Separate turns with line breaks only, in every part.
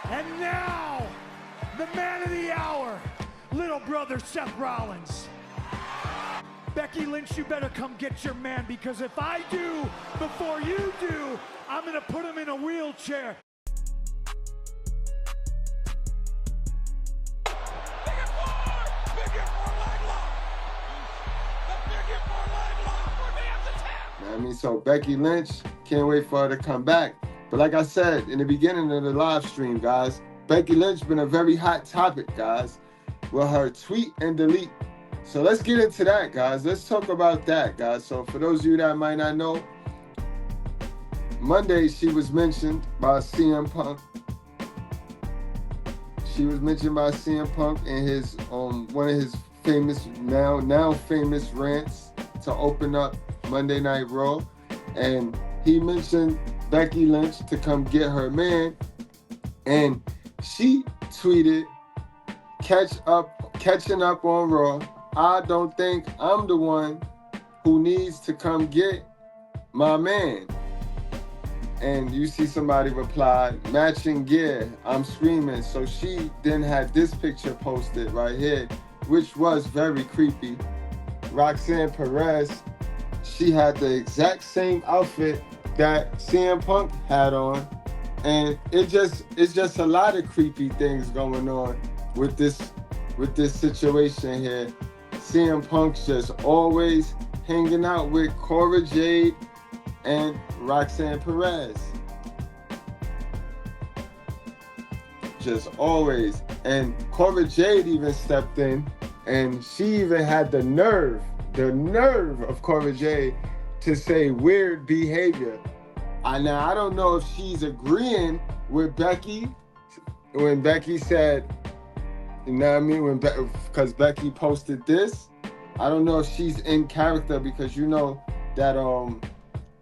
And now, the man of the hour, little brother Seth Rollins. Becky Lynch, you better come get your man, because if I do before you do, I'm gonna put him in a wheelchair.
I mean, so Becky Lynch, can't wait for her to come back. But like I said in the beginning of the live stream, guys, Becky Lynch been a very hot topic, guys, with her tweet and delete. So let's get into that, guys. Let's talk about that, guys. So for those of you that might not know, Monday she was mentioned by CM Punk. She was mentioned by CM Punk in his one of his famous now famous rants to open up Monday Night Raw, and he mentioned Becky Lynch to come get her man, and she tweeted, catching up on Raw. I don't think I'm the one who needs to come get my man. And you see somebody replied, matching gear, I'm screaming. So she then had this picture posted right here, which was very creepy. Roxanne Perez, she had the exact same outfit that CM Punk had on. And it's just a lot of creepy things going on with this situation here. CM Punk's just always hanging out with Cora Jade and Roxanne Perez. Just always. And Cora Jade even stepped in, and she even had the nerve of Cora Jade to say weird behavior. Now, I don't know if she's agreeing with Becky when Becky said, you know what I mean? Because Becky posted this. I don't know if she's in character, because you know that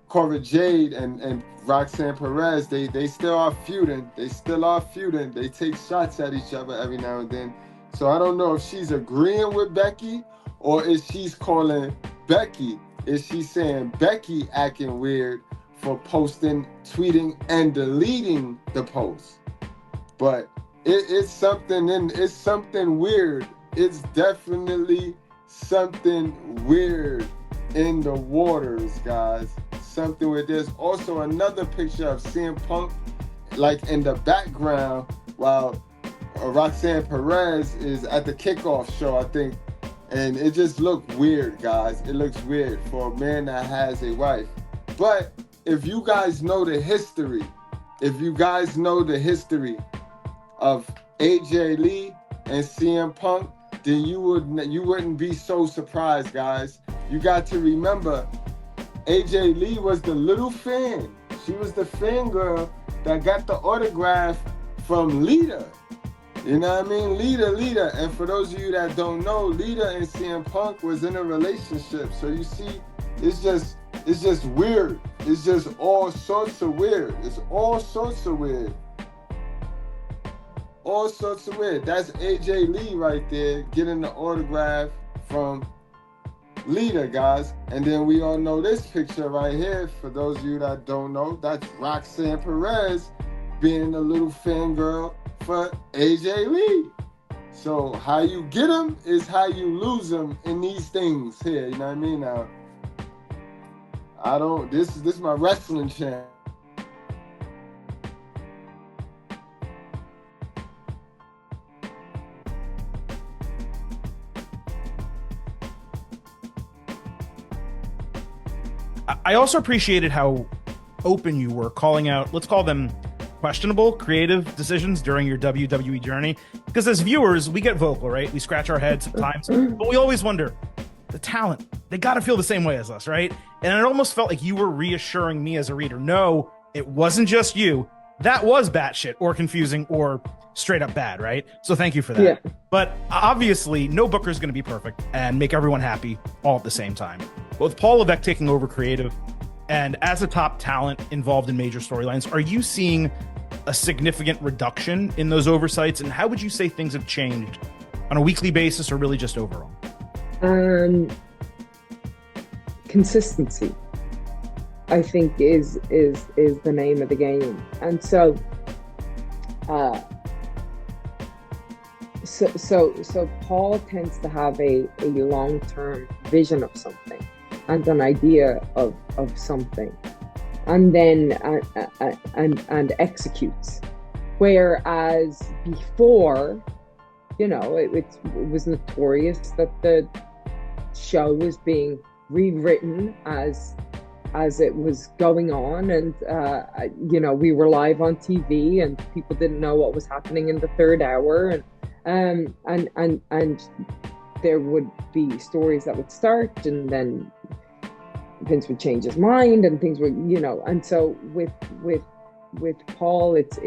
Cora Jade and Roxanne Perez, they still are feuding. They take shots at each other every now and then. So I don't know if she's agreeing with Becky, or if she's calling Becky. Is she saying Becky acting weird for posting, tweeting, and deleting the post? But it's something weird. It's definitely something weird in the waters, guys. Something where there's also another picture of CM Punk, like in the background, while Roxanne Perez is at the kickoff show, I think. And it just looked weird, guys. It looks weird for a man that has a wife. But if you guys know the history of AJ Lee and CM Punk, then you wouldn't be so surprised, guys. You got to remember, AJ Lee was the little fan. She was the fangirl that got the autograph from Lita. You know what I mean? Lita. And for those of you that don't know, Lita and CM Punk was in a relationship. So you see, it's just weird. It's just all sorts of weird. It's all sorts of weird. All sorts of weird. That's AJ Lee right there getting the autograph from Lita, guys. And then we all know this picture right here. For those of you that don't know, that's Roxanne Perez being a little fangirl for AJ Lee. So how you get them is how you lose them in these things here. You know what I mean? Now, this is my wrestling channel.
I also appreciated how open you were calling out, let's call them questionable creative decisions during your WWE journey. Because as viewers, we get vocal, right? We scratch our heads sometimes, but we always wonder, the talent, they got to feel the same way as us, right? And it almost felt like you were reassuring me as a reader, no, it wasn't just you. That was batshit or confusing or straight up bad, right? So thank you for that. Yeah. But obviously, no booker is going to be perfect and make everyone happy all at the same time. But with Paul Levesque taking over creative and as a top talent involved in major storylines, are you seeing a significant reduction in those oversights? And how would you say things have changed on a weekly basis or really just overall?
Consistency, I think, is the name of the game. And so So Paul tends to have a long-term vision of something and an idea of something, and then and executes. Whereas before, it was notorious that the show was being rewritten as it was going on, and we were live on TV and people didn't know what was happening in the third hour, and there would be stories that would start and then Vince would change his mind and things would, and so with Paul, it's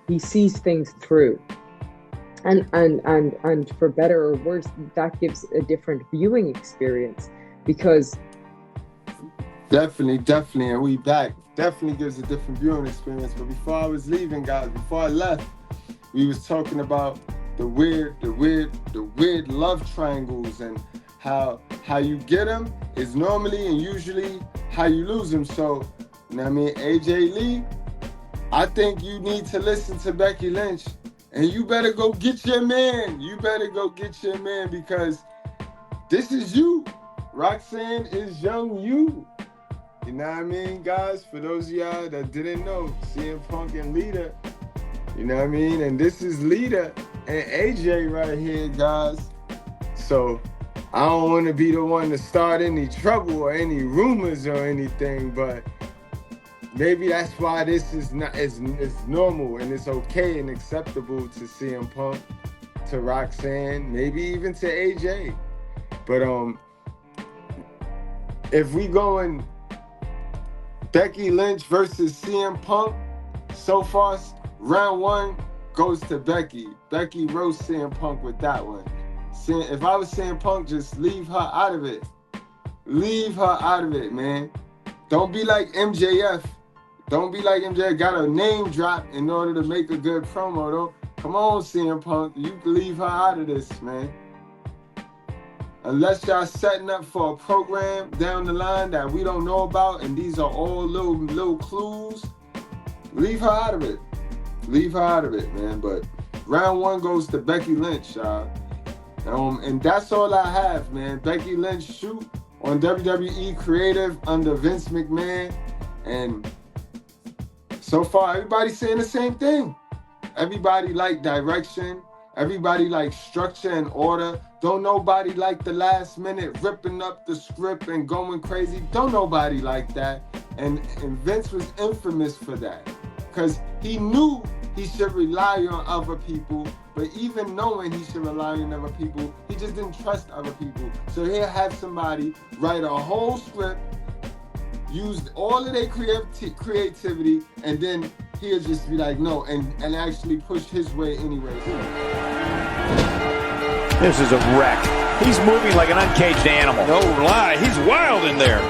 he sees things through. And for better or worse, that gives a different viewing experience, because
definitely, and we back. Definitely gives a different viewing experience. But before I was leaving, guys, before I left, we was talking about the weird love triangles, and how you get them is normally and usually how you lose them. So, AJ Lee, I think you need to listen to Becky Lynch, and you better go get your man. You better go get your man, because this is you. Roxanne is young you. You know what I mean, guys? For those of y'all that didn't know, CM Punk and Lita, you know what I mean? And this is Lita and AJ right here, guys. So I don't want to be the one to start any trouble or any rumors or anything, but maybe that's why this is not it's normal and it's okay and acceptable to CM Punk, to Roxanne, maybe even to AJ. But if we going Becky Lynch versus CM Punk, so far round one goes to Becky. Becky roasts CM Punk with that one. If I was CM Punk, just leave her out of it. Leave her out of it, man. Don't be like MJF. Don't be like MJF, got a name drop in order to make a good promo, though. Come on, CM Punk. You can leave her out of this, man. Unless y'all setting up for a program down the line that we don't know about, and these are all little clues, leave her out of it. Leave her out of it, man. But round one goes to Becky Lynch, y'all. And that's all I have, man. Becky Lynch shoot on WWE Creative under Vince McMahon. And so far, everybody's saying the same thing. Everybody like direction. Everybody like structure and order. Don't nobody like the last minute ripping up the script and going crazy. Don't nobody like that. And Vince was infamous for that, because he knew he should rely on other people, but even knowing he should rely on other people, he just didn't trust other people. So he'll have somebody write a whole script, use all of their creativity, and then he'll just be like, no, and actually push his way anyway.
This is a wreck. He's moving like an uncaged animal.
No lie, he's wild in there.